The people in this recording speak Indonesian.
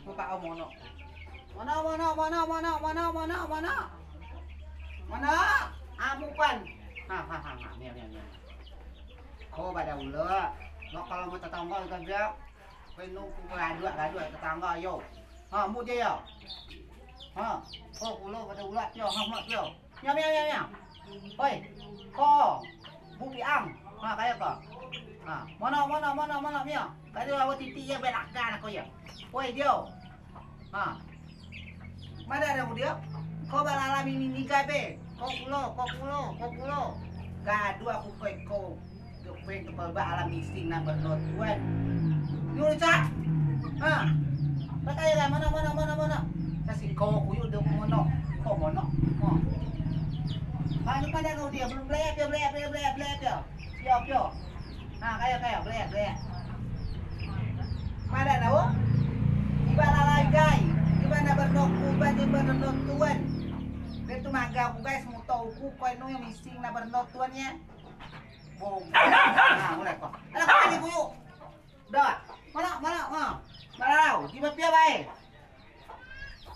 Bapak om mono. Mana? Amupan. Ha. Nih. Kau pada ula. Nak kalau mau tetangga kan dia. Penuh gadua tetangga yo. Ha, mu dia yo. Ha. Oh, ula pada ula yo, ha mak yo. Nya. Oi. Ko. Bu piang. Ha, kaya ko. Ha, mana mia. Kaya awak titi ya belakan aku ya. Oi dia. Ha. Mana ada mu dia? Kau balala mini gabe. Kau pulo. Gadu aku kau. Kepen kepala alam misting na bernot tuan. Yun cak. Ha. Patay lah mana. Kasi kau kuyo do mono. Kau mono. Oh. Paano pa na dia belum blep ya. Siap yo. Nah, kaya blep. Mana tahu? Ibala lagay. Ibana bernot tuan. Itu maga ku guys mau tahu ku kau yang misting na bernot tuannya. Oh, nah, mulai kok. Alah, kau ni kuyu. Dah. Mana? Mana tahu? Di bawah baik.